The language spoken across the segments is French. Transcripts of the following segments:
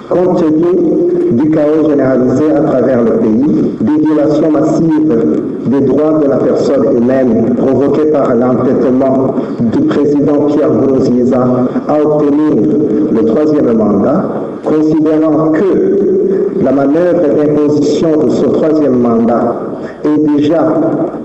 Compte tenu du chaos généralisé à travers le pays, des violations massives des droits de la personne humaine provoquées par l'entêtement du président Pierre Nkurunziza à obtenir le 3e mandat, considérant que la manœuvre d'imposition de ce 3e mandat est déjà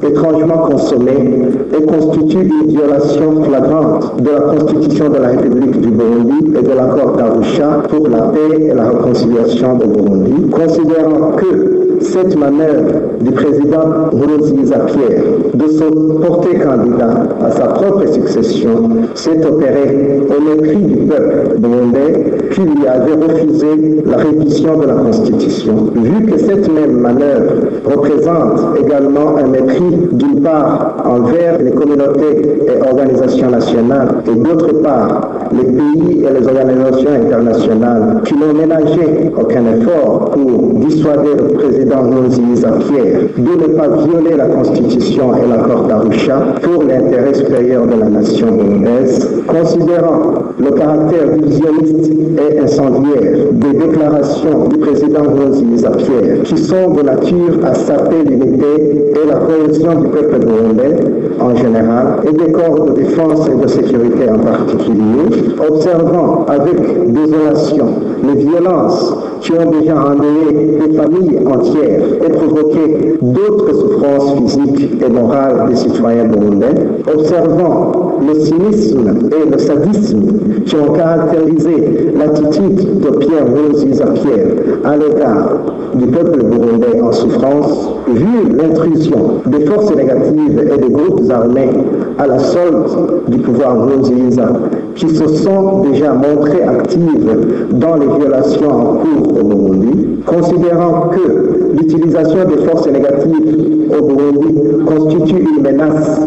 étrangement consommée et constitue une violation flagrante de la Constitution de la République du Burundi et de l'accord d'Arusha pour la paix et la réconciliation au Burundi, considérant que cette manœuvre du président Nkurunziza Pierre de se porter candidat à sa propre succession s'est opérée au mépris du peuple burundais qui lui avait refusé la révision de la Constitution. Vu que cette même manœuvre représente également un mépris d'une part envers les communautés et organisations nationales et d'autre part les pays et les organisations internationales qui n'ont ménagé aucun effort pour dissuader le président Nkurunziza Pierre de ne pas violer la Constitution et l'accord d'Arusha pour l'intérêt supérieur de la nation burundaise, considérant le caractère divisionniste et incendiaire des déclarations du président Nkurunziza Pierre qui sont de nature à saper l'unité et la cohésion du peuple burundais en général et des corps de défense et de sécurité en particulier, observant avec désolation les violences qui ont déjà endeuillé des familles entières et provoqué d'autres souffrances physiques et morales des citoyens burundais, observant le cynisme et le sadisme qui ont caractérisé l'attitude de Pierre Nkurunziza Pierre à l'égard du peuple burundais en souffrance, vu l'intrusion des forces négatives et des groupes armés à la solde du pouvoir Nkurunziza, qui se sont déjà montrées actives dans les violations en cours au Burundi, considérant que l'utilisation des forces négatives au Burundi constitue une menace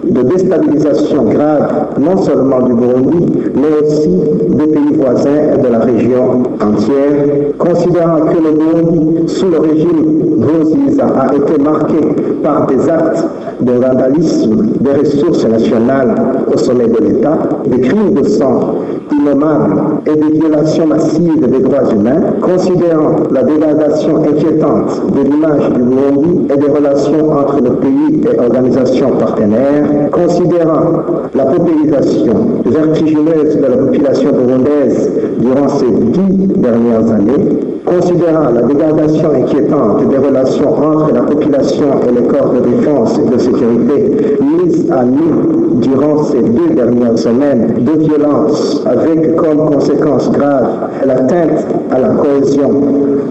de déstabilisation grave non seulement du Burundi, mais aussi des pays voisins et de la région entière, considérant que le Burundi, sous le régime Nkurunziza, a été marqué par des actes de vandalisme des ressources nationales au sommet de l'État, des crimes de sang innommables et des violations massives des droits humains, considérant la dégradation inquiétante de l'image du Burundi et des relations entre le pays et organisations partenaires, considérant la paupérisation vertigineuse de la population burundaise durant ces 10 dernières années, considérant la dégradation inquiétante des relations entre la population et les corps de défense et de sécurité mises à nu durant ces 2 dernières semaines de violence avec comme conséquence grave l'atteinte à la cohésion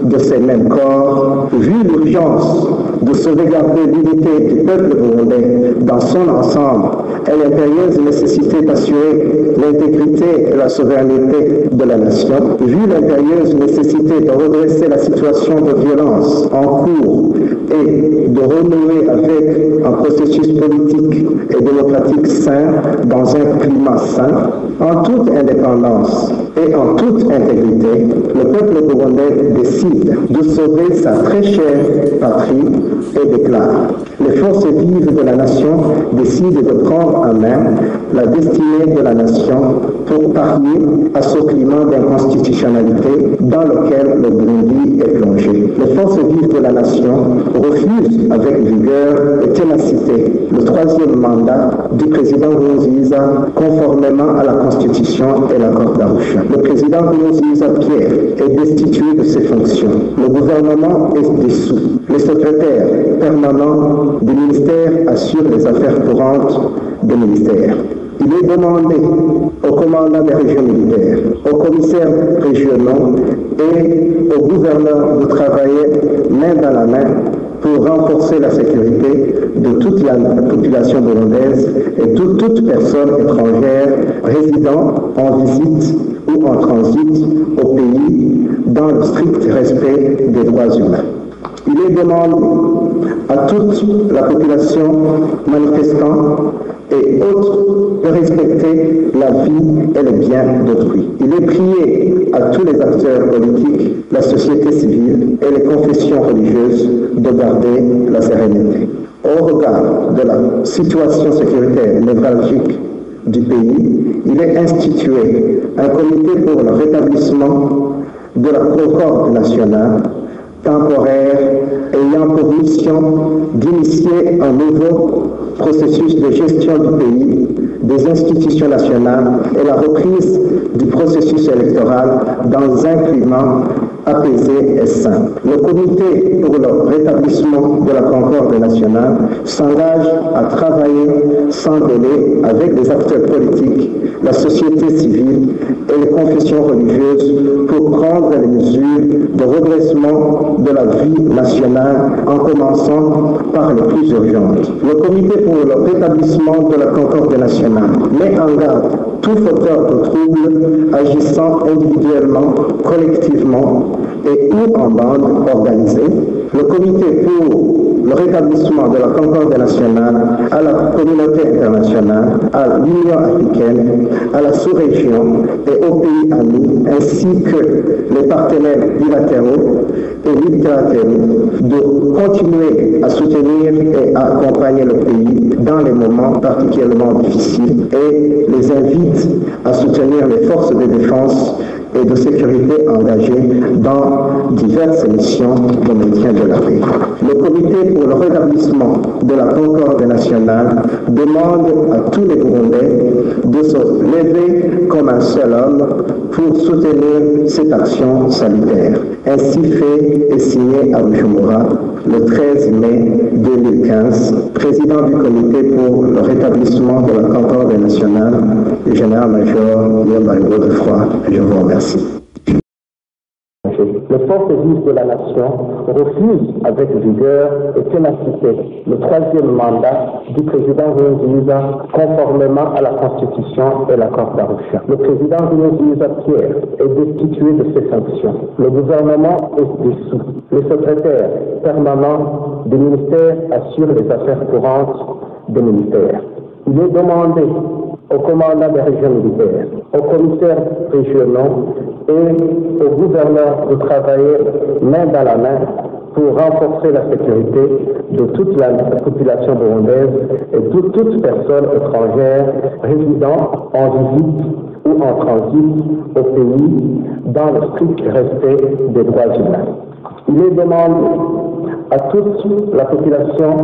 de ces mêmes corps, vu l'urgence de sauvegarder l'unité du peuple burundais dans son ensemble et l'impérieuse nécessité d'assurer l'intégrité et la souveraineté de la nation, vu l'impérieuse nécessité de redresser la situation de violence en cours et de renouer avec un processus politique et démocratique sain dans un climat sain, en toute indépendance et en toute intégrité, le peuple burundais décide de sauver sa très chère patrie et déclare: les forces vives de la nation décident de prendre en main la destinée de la nation pour parier à ce climat d'inconstitutionnalité dans lequel le Burundi est plongé. Les forces vives de la nation refusent avec vigueur et ténacité le 3e mandat du président Nkurunziza conformément à la Constitution et l'accord d'Arusha. Le président Nkurunziza Pierre est destitué de ses fonctions. Le gouvernement est dissous. Les secrétaires permanents du ministère assurent les affaires courantes des ministères. Il est demandé aux commandants des régions militaires, aux commissaires régionaux et aux gouverneurs de travailler main dans la main pour renforcer la sécurité de toute la population burundaise et de toute personne étrangère résidant en visite ou en transit au pays dans le strict respect des droits humains. Il est demandé à toute la population manifestant et autres de respecter la vie et les biens d'autrui. Il est prié à tous les acteurs politiques, la société civile et les confessions religieuses de garder la sérénité. Au regard de la situation sécuritaire névralgique du pays, il est institué un comité pour le rétablissement de la concorde nationale, temporaire ayant pour mission d'initier un nouveau processus de gestion du pays, des institutions nationales et la reprise du processus électoral dans un climat apaisé et sain. Le comité pour le rétablissement de la concorde nationale s'engage à travailler sans délai avec les acteurs politiques, la société civile et les confessions religieuses pour prendre les mesures de redressement de la vie nationale en commençant par les plus urgentes. Le comité pour le rétablissement de la concorde nationale met en garde tout fauteur de troubles agissant individuellement, collectivement et ou en bande organisée. Le comité pour le rétablissement de la concorde nationale à la communauté internationale, à l'Union africaine, à la sous-région et aux pays amis, ainsi que les partenaires bilatéraux et multilatéraux, de continuer à soutenir et à accompagner le pays dans les moments particulièrement difficiles et les invite à soutenir les forces de défense et de sécurité engagées dans diverses missions de maintien de la paix. Le comité pour le rétablissement de la concorde nationale demande à tous les Burundais de se lever comme un seul homme pour soutenir cette action salutaire. Ainsi fait et signé à Bujumbura le 13 mai 2015, président du comité pour le rétablissement de la concorde nationale, le général-major Yomba Godefroy. Je vous remercie. Les forces vives de la nation refusent avec vigueur et ténacité le troisième mandat du président Nkurunziza conformément à la Constitution et l'accord d'Arusha. Le président Nkurunziza Pierre est destitué de ses fonctions. Le gouvernement est dissous. Le secrétaire permanent du ministère assure les affaires courantes des militaires. Il est demandé au commandant des régions militaires, aux commissaires régionaux et aux gouverneurs de travailler main dans la main pour renforcer la sécurité de toute la population burundaise et de toute personne étrangère résidant en visite ou en transit au pays dans le strict respect des droits humains. Il est demandé à toute la population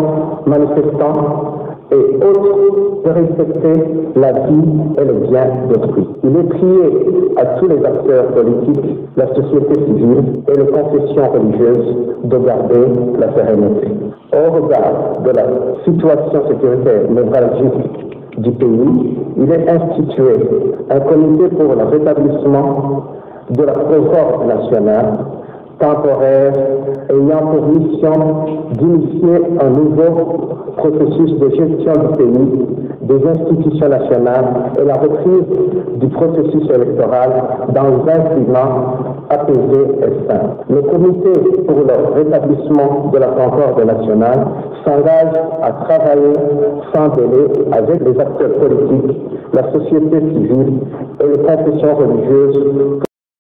manifestant et autres de respecter la vie et le bien d'autrui. Il est prié à tous les acteurs politiques, la société civile et les confessions religieuses de garder la sérénité. Au regard de la situation sécuritaire névralgique du pays, il est institué un comité pour le rétablissement de la concorde nationale temporaire ayant pour mission d'initier un nouveau processus de gestion du pays, des institutions nationales et la reprise du processus électoral dans un climat apaisé et sain. Le comité pour le rétablissement de la concorde nationale s'engage à travailler sans délai avec les acteurs politiques, la société civile et les confessions religieuses